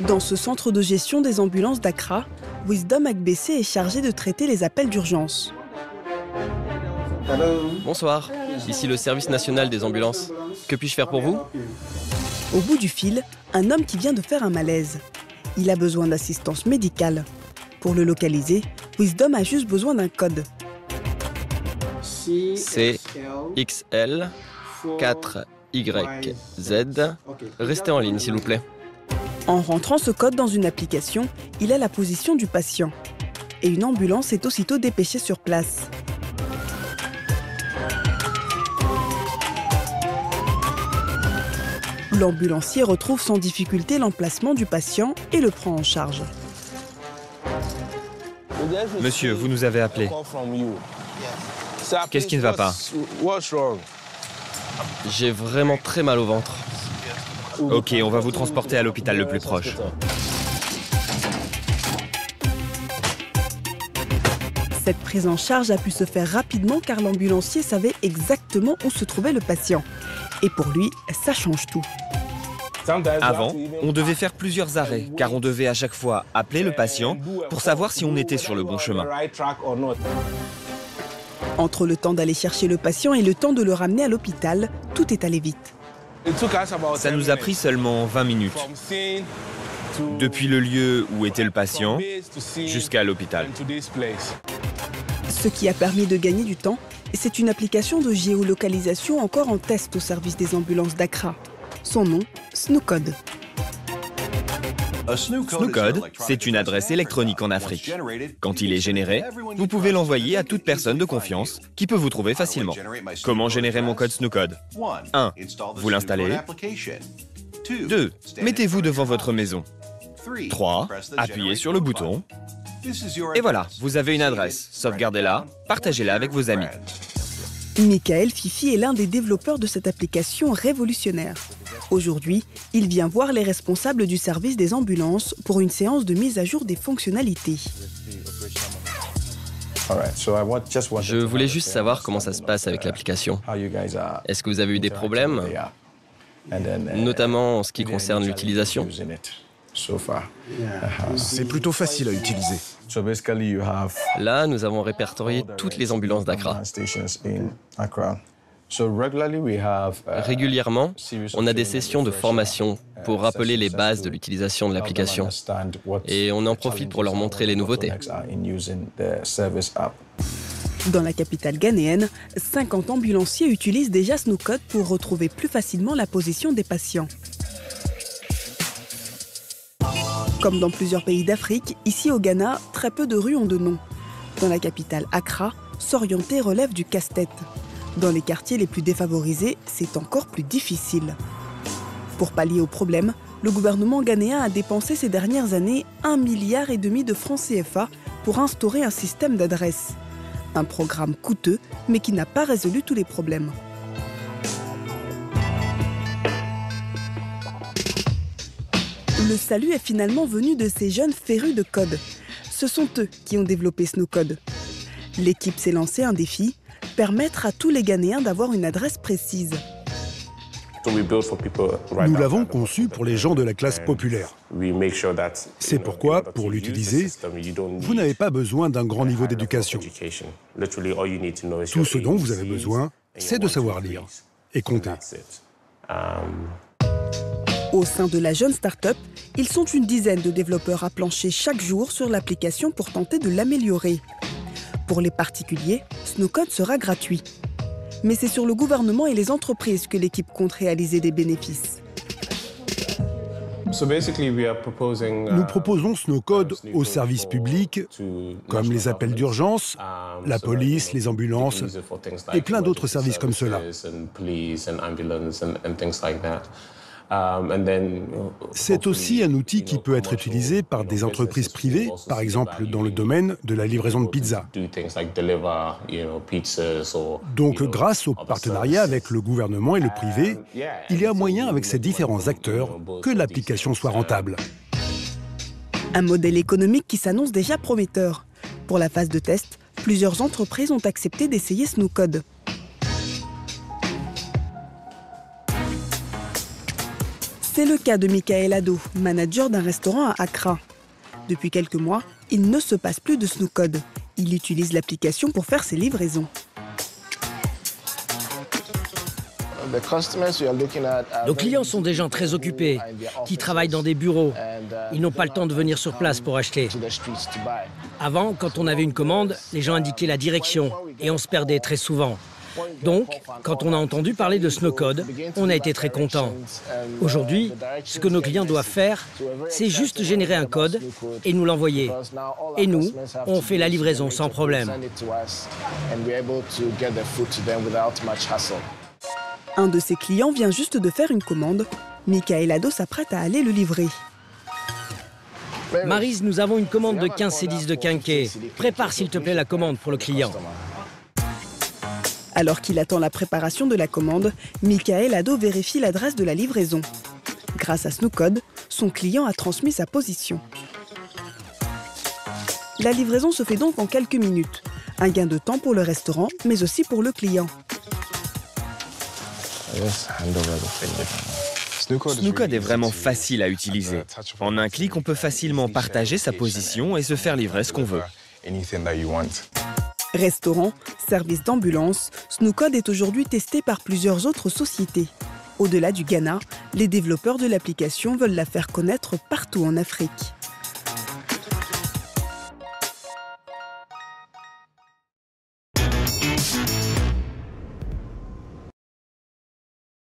Dans ce centre de gestion des ambulances d'Accra, Wisdom Agbese est chargé de traiter les appels d'urgence. Bonsoir, ici le service national des ambulances. Que puis-je faire pour vous? Au bout du fil, un homme qui vient de faire un malaise. Il a besoin d'assistance médicale. Pour le localiser, Wisdom a juste besoin d'un code. CXL 4YZ. Restez en ligne, s'il vous plaît. En rentrant ce code dans une application, il a la position du patient. Et une ambulance est aussitôt dépêchée sur place. L'ambulancier retrouve sans difficulté l'emplacement du patient et le prend en charge. Monsieur, vous nous avez appelé. Qu'est-ce qui ne va pas? J'ai vraiment très mal au ventre. Ok, on va vous transporter à l'hôpital le plus proche. Cette prise en charge a pu se faire rapidement car l'ambulancier savait exactement où se trouvait le patient. Et pour lui, ça change tout. Avant, on devait faire plusieurs arrêts, car on devait à chaque fois appeler le patient pour savoir si on était sur le bon chemin. Entre le temps d'aller chercher le patient et le temps de le ramener à l'hôpital, tout est allé vite. Ça nous a pris seulement 20 minutes. Depuis le lieu où était le patient jusqu'à l'hôpital. Ce qui a permis de gagner du temps, c'est une application de géolocalisation encore en test au service des ambulances d'Accra. Son nom, SNOCODE. SNOCODE, c'est une adresse électronique en Afrique. Quand il est généré, vous pouvez l'envoyer à toute personne de confiance qui peut vous trouver facilement. Comment générer mon code SNOCODE? 1. Vous l'installez. 2. Mettez-vous devant votre maison. 3. Appuyez sur le bouton. Et voilà, vous avez une adresse. Sauvegardez-la, partagez-la avec vos amis. Michael Fifi est l'un des développeurs de cette application révolutionnaire. Aujourd'hui, il vient voir les responsables du service des ambulances pour une séance de mise à jour des fonctionnalités. Je voulais juste savoir comment ça se passe avec l'application. Est-ce que vous avez eu des problèmes, notamment en ce qui concerne l'utilisation? C'est plutôt facile à utiliser. Là, nous avons répertorié toutes les ambulances d'Accra. Régulièrement, on a des sessions de formation pour rappeler les bases de l'utilisation de l'application. Et on en profite pour leur montrer les nouveautés. Dans la capitale ghanéenne, 50 ambulanciers utilisent déjà SNOCODE pour retrouver plus facilement la position des patients. Comme dans plusieurs pays d'Afrique, ici au Ghana, très peu de rues ont de nom. Dans la capitale Accra, s'orienter relève du casse-tête. Dans les quartiers les plus défavorisés, c'est encore plus difficile. Pour pallier au problème, le gouvernement ghanéen a dépensé ces dernières années 1,5 milliard de francs CFA pour instaurer un système d'adresses. Un programme coûteux, mais qui n'a pas résolu tous les problèmes. Le salut est finalement venu de ces jeunes férus de code. Ce sont eux qui ont développé SNOCODE. L'équipe s'est lancé un défi, permettre à tous les Ghanéens d'avoir une adresse précise. Nous l'avons conçu pour les gens de la classe populaire. C'est pourquoi, pour l'utiliser, vous n'avez pas besoin d'un grand niveau d'éducation. Tout ce dont vous avez besoin, c'est de savoir lire et compter. Au sein de la jeune start-up, ils sont une dizaine de développeurs à plancher chaque jour sur l'application pour tenter de l'améliorer. Pour les particuliers, SNOCODE sera gratuit. Mais c'est sur le gouvernement et les entreprises que l'équipe compte réaliser des bénéfices. Nous proposons SNOCODE aux services publics, comme les appels d'urgence, la police, les ambulances et plein d'autres services comme cela. C'est aussi un outil qui peut être utilisé par des entreprises privées, par exemple dans le domaine de la livraison de pizza. Donc, grâce au partenariat avec le gouvernement et le privé, il y a moyen avec ces différents acteurs que l'application soit rentable. Un modèle économique qui s'annonce déjà prometteur. Pour la phase de test, plusieurs entreprises ont accepté d'essayer SNOCODE. C'est le cas de Michael Ado, manager d'un restaurant à Accra. Depuis quelques mois, il ne se passe plus de Snookcode. Il utilise l'application pour faire ses livraisons. Nos clients sont des gens très occupés, qui travaillent dans des bureaux. Ils n'ont pas le temps de venir sur place pour acheter. Avant, quand on avait une commande, les gens indiquaient la direction et on se perdait très souvent. Donc, quand on a entendu parler de Snookcode, on a été très contents. Aujourd'hui, ce que nos clients doivent faire, c'est juste générer un code et nous l'envoyer. Et nous, on fait la livraison sans problème. Un de ses clients vient juste de faire une commande. Michael Ado s'apprête à aller le livrer. Maryse, nous avons une commande de 15 C10 de quinquet. Prépare s'il te plaît la commande pour le client. Alors qu'il attend la préparation de la commande, Michael Ado vérifie l'adresse de la livraison. Grâce à Snookcode, son client a transmis sa position. La livraison se fait donc en quelques minutes. Un gain de temps pour le restaurant, mais aussi pour le client. Snookcode est vraiment facile à utiliser. En un clic, on peut facilement partager sa position et se faire livrer ce qu'on veut. Restaurant, service d'ambulance, Snookcode est aujourd'hui testé par plusieurs autres sociétés. Au-delà du Ghana, les développeurs de l'application veulent la faire connaître partout en Afrique.